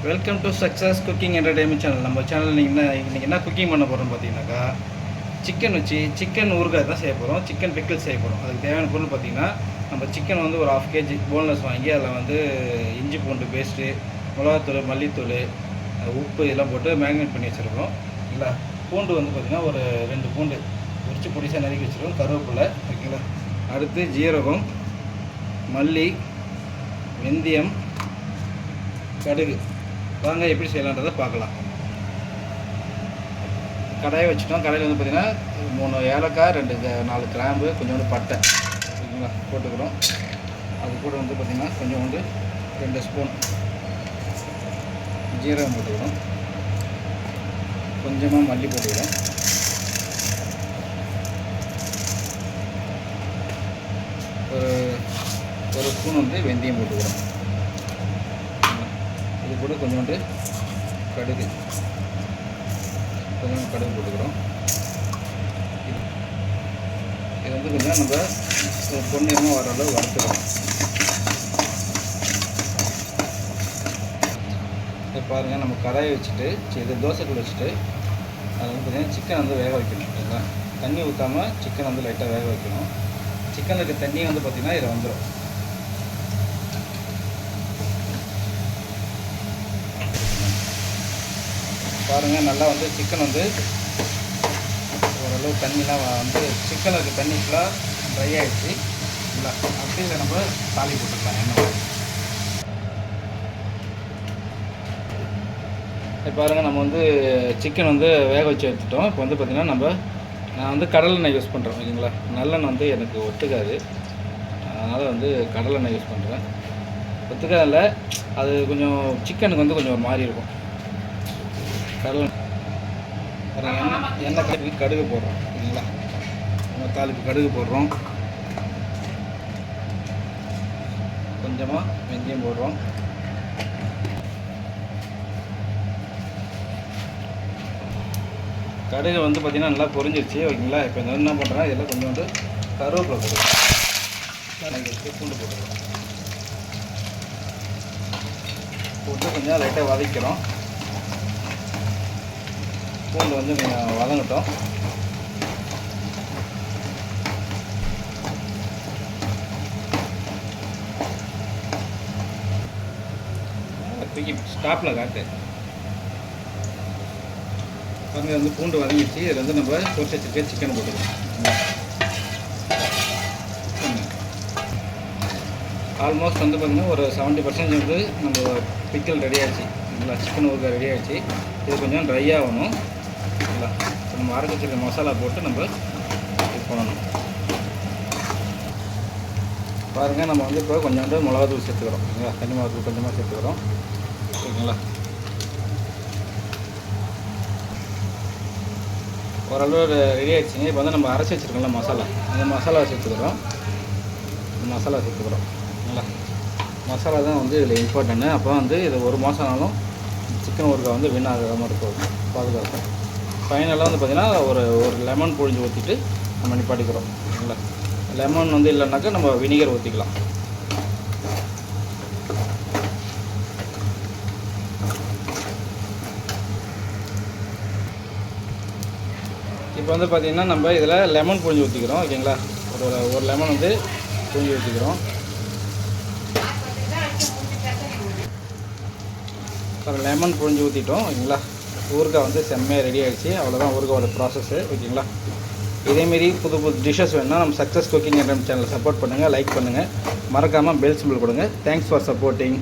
Welcome to success cooking entertainment channel. நம்ம channel இன்றைக்கி என்ன குக்கிங் பண்ண போகிறோம்னு பார்த்தீங்கன்னாக்கா, சிக்கன் ஊறுகாய் தான் செய்ய போகிறோம். சிக்கன் பிக்கிள் செய்ய போகிறோம். அதுக்கு தேவையான பொருள் பார்த்திங்கன்னா, நம்ம சிக்கன் வந்து ஒரு 1/2 kg போன்லெஸ் வாங்கி அதில் வந்து இஞ்சி பூண்டு பேஸ்ட்டு, மிளகாத்தூள், மல்லித்தூள், உப்பு இதெல்லாம் போட்டு மேரினேட் பண்ணி வச்சுருக்கோம். இல்லை பூண்டு வந்து பார்த்திங்கன்னா ஒரு 2 பூண்டு உரிச்சு பொடிசாக நறுக்கி வச்சுருக்கோம். கருவேப்பிலை ஓகேங்களா. அடுத்து ஜீரகம், மல்லி, வெந்தயம், கடுகு. வாங்க எப்படி செய்யலான்றதை பார்க்கலாம். கடாயை வச்சுட்டோம். கடாயில் வந்து பார்த்திங்கன்னா 3 ஏலக்காய், 4 கிராம்பு, கொஞ்சோண்டு பட்டை ஓகேங்களா போட்டுக்கிறோம். அது கூட வந்து பார்த்திங்கன்னா கொஞ்சோண்டு 2 ஸ்பூன் ஜீரகம் போட்டுக்கிறோம். கொஞ்சமாக மல்லி போட்டுக்கிறோம். ஒரு ஸ்பூன் வந்து வெந்தயம் போட்டுக்கிறோம். இது கூட கொஞ்சோண்டு கடுகு போட்டுக்கிறோம். இது வந்து கொஞ்சம் நம்ம பொன்னிறமாக வர அளவு வறுத்துக்கிறோம். இதை பாருங்கள், நம்ம கடாயை வச்சுட்டு இது தோசைக்குள்ள வச்சுட்டு அது வந்து பார்த்திங்கன்னா சிக்கன் வந்து வேக வைக்கணும். ஓகேங்களா. தண்ணி ஊற்றாமல் சிக்கன் வந்து லைட்டாக வேக வைக்கணும். சிக்கனில் இருக்க தண்ணியை வந்து பார்த்திங்கன்னா இதில் வந்துடும். பாருங்கள், நல்லா வந்து சிக்கன் வந்து ஓரளவு தண்ணிலாம் வந்து சிக்கனில் இருக்க தண்ணி ஃபுல்லாக ட்ரை ஆகிடுச்சு. இல்லை அப்படி இதை நம்ம தாலி போட்டுக்கலாம். எண்ணெய் பாருங்கள், நம்ம வந்து சிக்கன் வந்து வேக வச்சு எடுத்துட்டோம். இப்போ வந்து பார்த்திங்கன்னா நான் வந்து கடலெண்ணெய் யூஸ் பண்ணுறேன் ஓகேங்களா. நல்லெண்ணெய் வந்து எனக்கு ஒத்துக்காது, அதனால் வந்து கடலெண்ணெய் யூஸ் பண்ணுறேன். ஒத்துக்காதில்ல, அது கொஞ்சம் சிக்கனுக்கு வந்து கொஞ்சம் ஒரு மாதிரி இருக்கும். எண்ணெய் கடுகு போடுறோம் ஓகேங்களா. நம்ம தாளிப்பு கடுகு போடுறோம். கொஞ்சமாக வெந்தயம் போடுறோம். கடுகு வந்து பார்த்திங்கன்னா நல்லா பொரிஞ்சிருச்சு ஓகேங்களா. இப்போ இந்த என்ன பண்ணுறேன், இதெல்லாம் கொஞ்சோண்டு கருவேப்பிலை போடுறோம். பூண்டு போட்டுக்கிறோம். போட்டு கொஞ்சம் லைட்டாக வதக்கிறோம். பூண்டு வந்து கொஞ்சம் வதங்கட்டும். தூக்கி ஸ்டாப்பில் காட்டு. பாருங்கள், வந்து பூண்டு வதங்கிடுச்சு. இதில் வந்து நம்ம பொரிச்சு வச்சுருக்க சிக்கன் போட்டுக்கலாம். ஆல்மோஸ்ட் வந்து பார்த்திங்கன்னா ஒரு 70% வந்து நம்ம பிக்கல் ரெடி ஆகிடுச்சு. நல்லா சிக்கன் ஊறுகாய் ரெடி ஆகிடுச்சு. இது கொஞ்சம் ட்ரை ஆகணும். இல்லை நம்ம அரைச்சி வச்சுருக்க மசாலா போட்டு நம்ம இது பண்ணணும். பாருங்கள், நம்ம வந்து இப்போ கொஞ்சோண்டு மிளகாத்தூள் சேர்த்துக்கிறோம் ஓகேங்களா. தனி மிளகாத்தூள் கொஞ்சமாக சேர்த்துக்கிறோம் ஓகேங்களா. ஓரளவு ரெடி ஆகிடுச்சிங்க. இப்போ வந்து நம்ம அரைச்சி வச்சுருக்கோம்ல மசாலா, அந்த மசாலாவை சேர்த்துக்கிறோம். ஓகேங்களா. மசாலா தான் வந்து இதில் இம்பார்ட்டன்ட்டு. அப்போ வந்து இது 1 மாதம் ஆனாலும் சிக்கன் ஊறுகாய் வந்து வீணாகாமல் இருக்கும், பாதுகாக்கும். ஃபைனலாக வந்து பார்த்திங்கன்னா ஒரு லெமன் புழிஞ்சு ஊற்றிட்டு நம்ம நிப்பாட்டிக்கிறோம் ஓகேங்களா. லெமன் வந்து இல்லைனாக்கா நம்ம வினிகர் ஊற்றிக்கலாம். இப்போ வந்து பார்த்திங்கன்னா நம்ம இதில் லெமன் புழிஞ்சு ஊற்றிக்கிறோம் ஓகேங்களா. ஒரு லெமன் வந்து புழிஞ்சு ஊற்றிக்கிறோம். ஒரு லெமன் புழிஞ்சு ஊற்றிட்டோம் ஓகேங்களா. ஊறுகாய் வந்து செம்மையாக ரெடி ஆகிடுச்சு. அவ்வளோதான் ஊறுகாயோட ப்ராசஸ்ஸு ஓகேங்களா. இதேமாரி புது டிஷ்ஷஸ் வேணுன்னா நம்ம சக்ஸஸ் குக்கிங் என்டர்டைன்மெண்ட் சேனலை சப்போர்ட் பண்ணுங்கள், லைக் பண்ணுங்கள், மறக்காமல் பெல் சிம்பிள் கொடுங்க. Thanks for supporting.